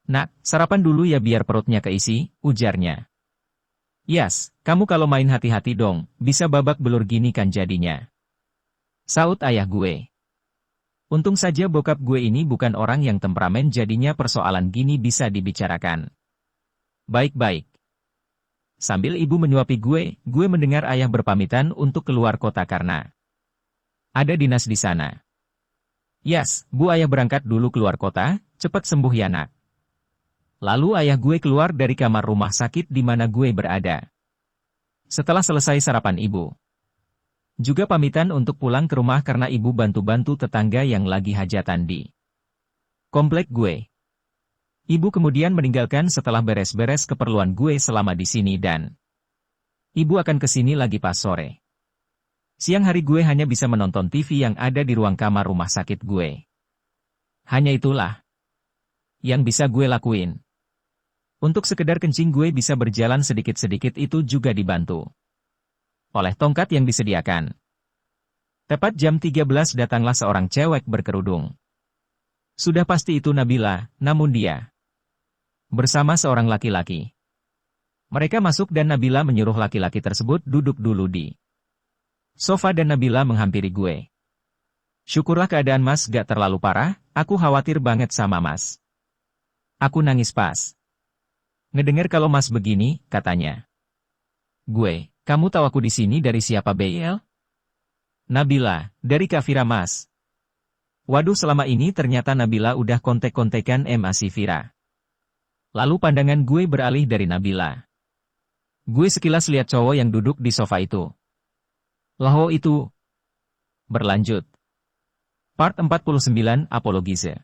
Nak, sarapan dulu ya biar perutnya keisi, ujarnya. Yas, kamu kalau main hati-hati dong, bisa babak belur gini kan jadinya. Saut ayah gue. Untung saja bokap gue ini bukan orang yang temperamen jadinya persoalan gini bisa dibicarakan. Baik-baik. Sambil ibu menyuapi gue mendengar ayah berpamitan untuk keluar kota karena ada dinas di sana. Yas, bu ayah berangkat dulu keluar kota, cepat sembuh ya nak. Lalu ayah gue keluar dari kamar rumah sakit di mana gue berada. Setelah selesai sarapan ibu. Juga pamitan untuk pulang ke rumah karena ibu bantu-bantu tetangga yang lagi hajatan di komplek gue. Ibu kemudian meninggalkan setelah beres-beres keperluan gue selama di sini dan ibu akan kesini lagi pas sore. Siang hari gue hanya bisa menonton TV yang ada di ruang kamar rumah sakit gue. Hanya itulah yang bisa gue lakuin. Untuk sekedar kencing gue bisa berjalan sedikit-sedikit itu juga dibantu oleh tongkat yang disediakan. Tepat jam 13 datanglah seorang cewek berkerudung. Sudah pasti itu Nabila, namun dia bersama seorang laki-laki. Mereka masuk dan Nabila menyuruh laki-laki tersebut duduk dulu di sofa dan Nabila menghampiri gue. Syukurlah keadaan Mas gak terlalu parah, aku khawatir banget sama Mas. Aku nangis pas ngedengar kalau Mas begini, katanya. Gue, kamu tahu aku di sini dari siapa BL? Nabila, dari Kak Vira Mas. Waduh selama ini ternyata Nabila udah kontek-kontekan si Vira. Lalu pandangan gue beralih dari Nabila. Gue sekilas lihat cowok yang duduk di sofa itu. Laho itu. Berlanjut. Part 49 Apologise.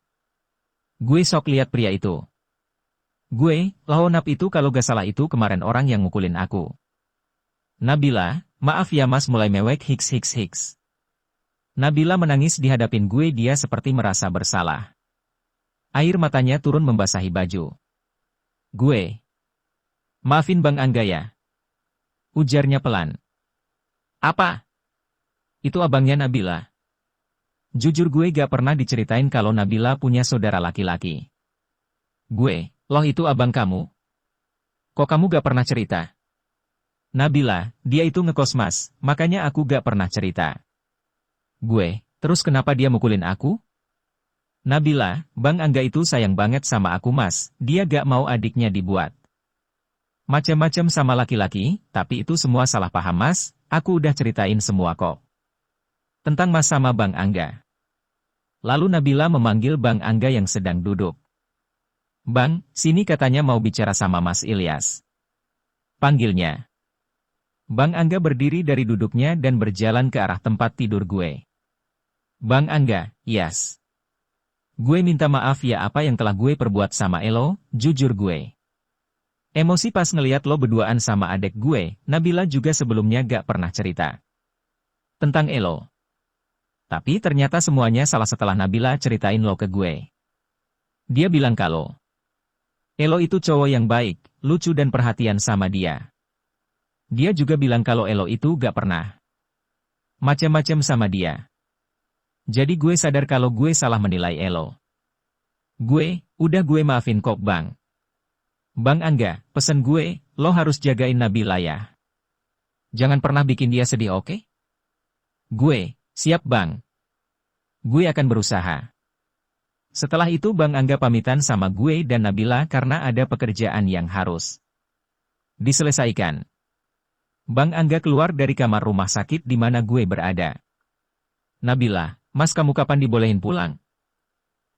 Gue sok lihat pria itu. Gue, Laho Nap itu kalau gak salah itu kemarin orang yang mukulin aku. Nabila, maaf ya Mas mulai mewek hiks. Nabila menangis di hadapin gue dia seperti merasa bersalah. Air matanya turun membasahi baju. Gue. Maafin Bang Angga ya. Ujarnya pelan. Apa? Itu abangnya Nabila. Jujur gue gak pernah diceritain kalau Nabila punya saudara laki-laki. Gue, loh itu abang kamu? Kok kamu gak pernah cerita? Nabila, dia itu ngekos Mas, makanya aku gak pernah cerita. Gue, terus kenapa dia mukulin aku? Nabila, Bang Angga itu sayang banget sama aku Mas, dia gak mau adiknya dibuat macam-macam sama laki-laki, tapi itu semua salah paham Mas, aku udah ceritain semua kok. Tentang Mas sama Bang Angga. Lalu Nabila memanggil Bang Angga yang sedang duduk. Bang, sini katanya mau bicara sama Mas Ilyas. Panggilnya. Bang Angga berdiri dari duduknya dan berjalan ke arah tempat tidur gue. Bang Angga, yes. Gue minta maaf ya apa yang telah gue perbuat sama Elo, jujur gue. Emosi pas ngeliat lo berduaan sama adek gue, Nabila juga sebelumnya gak pernah cerita tentang Elo. Tapi ternyata semuanya salah setelah Nabila ceritain lo ke gue. Dia bilang kalau Elo itu cowok yang baik, lucu dan perhatian sama dia. Dia juga bilang kalau Elo itu gak pernah macem-macem sama dia. Jadi gue sadar kalau gue salah menilai Elo. Gue, udah gue maafin kok Bang. Bang Angga, pesen gue, lo harus jagain Nabila ya. Jangan pernah bikin dia sedih oke? Gue, siap Bang. Gue akan berusaha. Setelah itu Bang Angga pamitan sama gue dan Nabila karena ada pekerjaan yang harus diselesaikan. Bang Angga keluar dari kamar rumah sakit di mana gue berada. Nabila, Mas kamu kapan dibolehin pulang?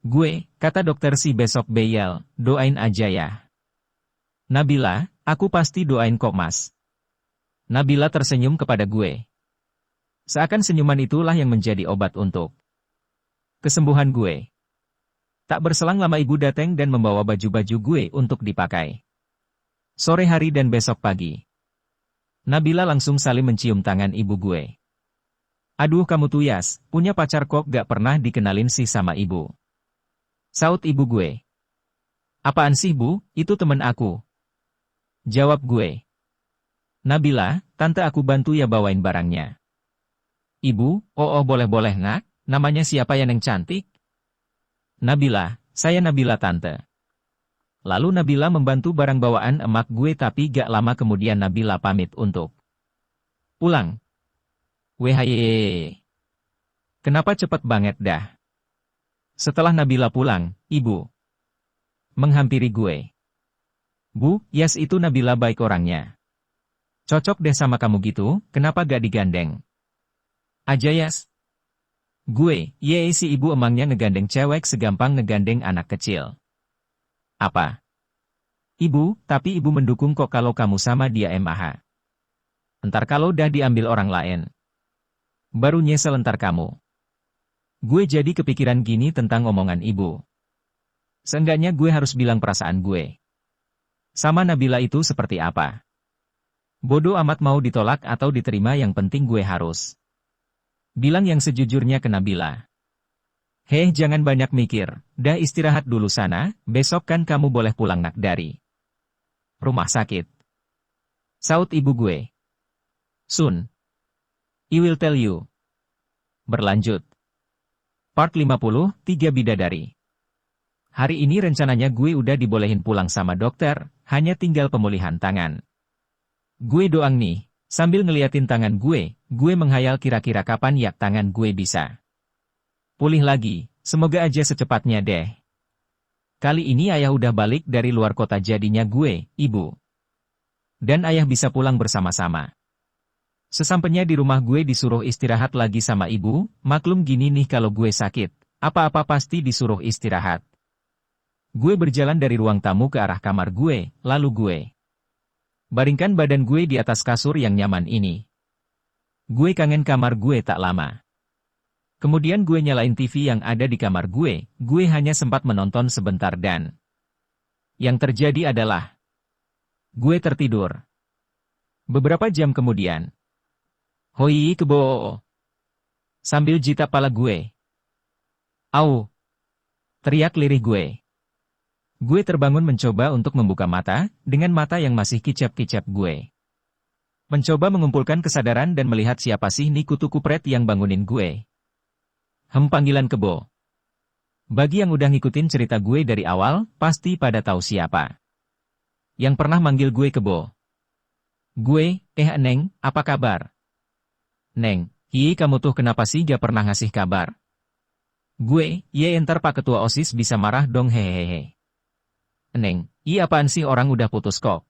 Gue, kata dokter si besok beyel, doain aja ya. Nabila, aku pasti doain kok Mas. Nabila tersenyum kepada gue. Seakan senyuman itulah yang menjadi obat untuk kesembuhan gue. Tak berselang lama ibu datang dan membawa baju-baju gue untuk dipakai. Sore hari dan besok pagi. Nabila langsung saling mencium tangan ibu gue. Aduh kamu tuh Yas, punya pacar kok gak pernah dikenalin sih sama ibu. Saut ibu gue. Apaan sih bu, itu temen aku. Jawab gue. Nabila, tante aku bantu ya bawain barangnya. Ibu, oh boleh-boleh nak, namanya siapa ya Neng cantik? Nabila, saya Nabila tante. Lalu Nabila membantu barang bawaan emak gue tapi gak lama kemudian Nabila pamit untuk pulang. Wehai. Kenapa cepet banget dah? Setelah Nabila pulang, ibu menghampiri gue. Bu, Yas itu Nabila baik orangnya. Cocok deh sama kamu gitu, kenapa gak digandeng? Aja Yas. Gue, si ibu emangnya ngegandeng cewek segampang ngegandeng anak kecil. Apa? Ibu, tapi ibu mendukung kok kalau kamu sama dia MAH. Entar kalau dah diambil orang lain. Baru nyesel entar kamu. Gue jadi kepikiran gini tentang omongan ibu. Seenggaknya gue harus bilang perasaan gue. Sama Nabila itu seperti apa? Bodoh amat mau ditolak atau diterima yang penting gue harus bilang yang sejujurnya ke Nabila. Heh jangan banyak mikir, dah istirahat dulu sana, besok kan kamu boleh pulang nak dari rumah sakit. Saut ibu gue. Soon. I will tell you. Berlanjut. Part 53 Bidadari. Hari ini rencananya gue udah dibolehin pulang sama dokter, hanya tinggal pemulihan tangan. Gue doang nih, sambil ngeliatin tangan gue menghayal kira-kira kapan ya tangan gue bisa pulih lagi, semoga aja secepatnya deh. Kali ini ayah udah balik dari luar kota jadinya gue, ibu, dan ayah bisa pulang bersama-sama. Sesampainya di rumah gue disuruh istirahat lagi sama ibu, maklum gini nih kalau gue sakit, apa-apa pasti disuruh istirahat. Gue berjalan dari ruang tamu ke arah kamar gue, lalu gue baringkan badan gue di atas kasur yang nyaman ini. Gue kangen kamar gue tak lama. Kemudian gue nyalain TV yang ada di kamar gue hanya sempat menonton sebentar dan yang terjadi adalah gue tertidur. Beberapa jam kemudian, hoi kebo, sambil jita pala gue. Au, teriak lirih gue. Gue terbangun mencoba untuk membuka mata, dengan mata yang masih kicap-kicap gue mencoba mengumpulkan kesadaran dan melihat siapa sih nih kutu kupret yang bangunin gue. Panggilan kebo. Bagi yang udah ngikutin cerita gue dari awal, pasti pada tahu siapa yang pernah manggil gue kebo. Gue, Neng, apa kabar? Neng, kamu tuh kenapa sih gak pernah ngasih kabar? Gue, entar Pak Ketua OSIS bisa marah dong hehehe. Neng, apaan sih orang udah putus kok?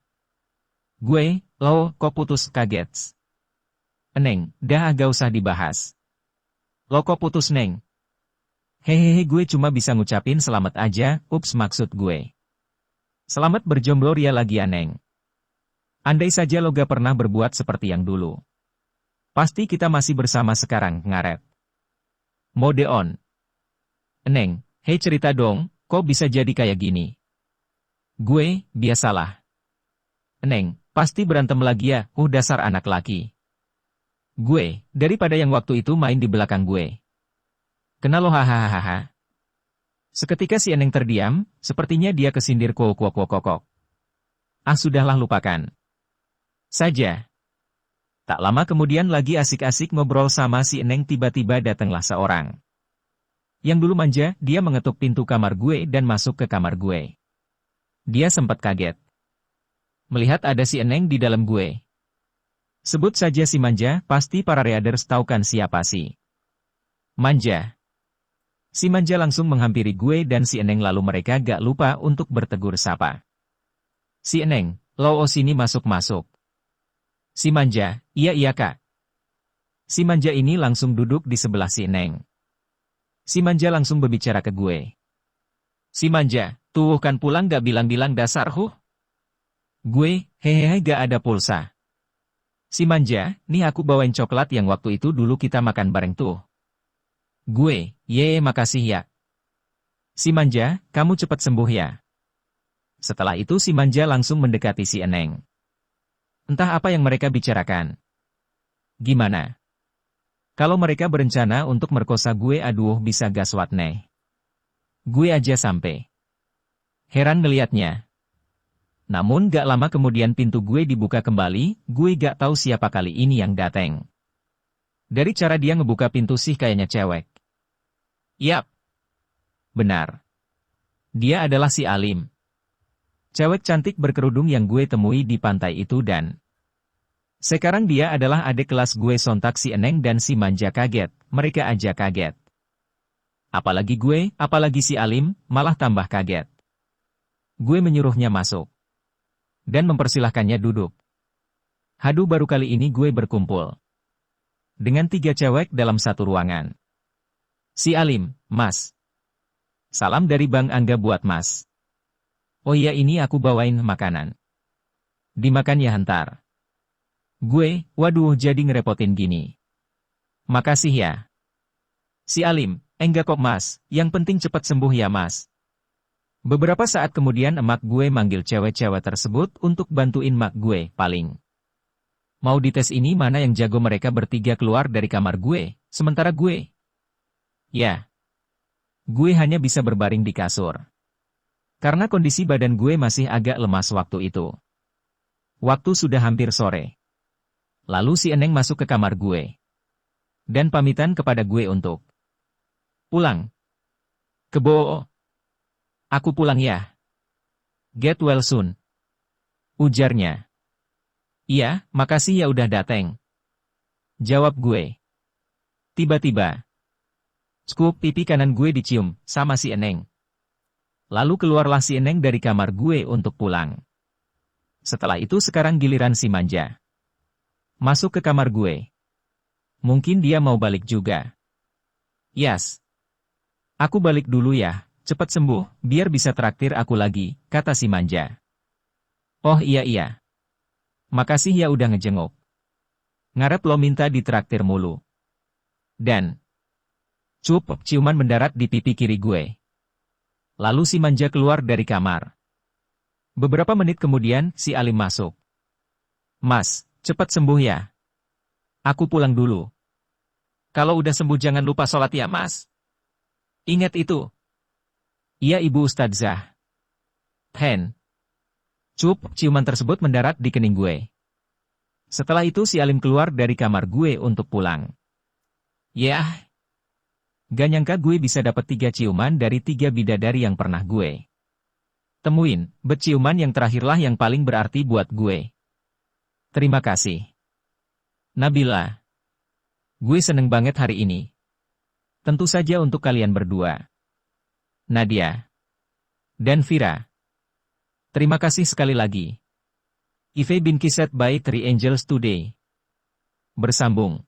Gue, lo, kok putus kaget? Neng, dah agak usah dibahas. Lo kok putus Neng? Hehehe gue cuma bisa ngucapin selamat aja, ups maksud gue. Selamat berjomblo ya lagi ya Neng. Andai saja lo gak pernah berbuat seperti yang dulu. Pasti kita masih bersama sekarang, ngaret. Mode on. Neng, hei cerita dong, kok bisa jadi kayak gini? Gue, biasalah. Neng, pasti berantem lagi ya, dasar anak laki. Gue, daripada yang waktu itu main di belakang gue. Kena lo hahaha. Seketika si Eneng terdiam, sepertinya dia kesindir kokok. Ah sudahlah lupakan saja. Tak lama kemudian lagi asik-asik ngobrol sama si Eneng tiba-tiba datanglah seorang. Yang dulu manja, dia mengetuk pintu kamar gue dan masuk ke kamar gue. Dia sempat kaget melihat ada si Eneng di dalam gue. Sebut saja si Manja, pasti para readers tahu kan siapa si Manja. Si Manja langsung menghampiri gue dan si Eneng lalu mereka gak lupa untuk bertegur sapa. Si Eneng, lo sini masuk-masuk. Si Manja, iya kak. Si Manja ini langsung duduk di sebelah si Eneng. Si Manja langsung berbicara ke gue. Si Manja, tuh kan pulang gak bilang-bilang dasar Gue, hehehe gak ada pulsa. Si Manja, nih aku bawain coklat yang waktu itu dulu kita makan bareng tuh. Gue, makasih ya. Si Manja, kamu cepat sembuh ya. Setelah itu si Manja langsung mendekati si Eneng. Entah apa yang mereka bicarakan. Gimana? Kalau mereka berencana untuk merkosa gue aduh bisa gaswat nih. Gue aja sampai heran ngeliatnya. Namun gak lama kemudian pintu gue dibuka kembali, gue gak tahu siapa kali ini yang dateng. Dari cara dia ngebuka pintu sih kayaknya cewek. Yap. Benar. Dia adalah si Alim. Cewek cantik berkerudung yang gue temui di pantai itu dan sekarang dia adalah adik kelas gue. Sontak si Eneng dan si Manja kaget, mereka aja kaget. Apalagi gue, apalagi si Alim, malah tambah kaget. Gue menyuruhnya masuk. Dan mempersilahkannya duduk. Haduh baru kali ini gue berkumpul dengan 3 cewek dalam satu ruangan. Si Alim, Mas. Salam dari Bang Angga buat Mas. Oh iya ini aku bawain makanan. Dimakan ya hantar. Gue, waduh jadi ngerepotin gini. Makasih ya. Si Alim, enggak kok Mas, yang penting cepat sembuh ya Mas. Beberapa saat kemudian emak gue manggil cewek-cewek tersebut untuk bantuin mak gue, paling. Mau dites ini mana yang jago mereka bertiga keluar dari kamar gue, sementara gue. Ya. Gue hanya bisa berbaring di kasur. Karena kondisi badan gue masih agak lemas waktu itu. Waktu sudah hampir sore. Lalu si Eneng masuk ke kamar gue. Dan pamitan kepada gue untuk pulang. Kebo. Aku pulang ya. Get well soon. Ujarnya. Iya, makasih ya udah dateng. Jawab gue. Tiba-tiba. Skup pipi kanan gue dicium, sama si Eneng. Lalu keluarlah si Eneng dari kamar gue untuk pulang. Setelah itu sekarang giliran si Manja. Masuk ke kamar gue. Mungkin dia mau balik juga. Yas. Aku balik dulu ya, cepat sembuh, biar bisa traktir aku lagi, kata si Manja. Oh iya. Makasih ya udah ngejenguk. Ngarep lo minta ditraktir mulu. Dan ciuman mendarat di pipi kiri gue. Lalu si Manja keluar dari kamar. Beberapa menit kemudian, si Alim masuk. Mas, cepat sembuh ya. Aku pulang dulu. Kalau udah sembuh jangan lupa sholat ya mas. Ingat itu. Iya Ibu Ustadzah. Hen. Ciuman tersebut mendarat di kening gue. Setelah itu si Alim keluar dari kamar gue untuk pulang. Yah. Gak nyangka gue bisa dapat 3 ciuman dari 3 bidadari yang pernah gue temuin, ciuman yang terakhirlah yang paling berarti buat gue. Terima kasih. Nabila. Gue seneng banget hari ini. Tentu saja untuk kalian berdua. Nadia. Dan Vira. Terima kasih sekali lagi. Ive bin Kiset by Three Angels Today. Bersambung.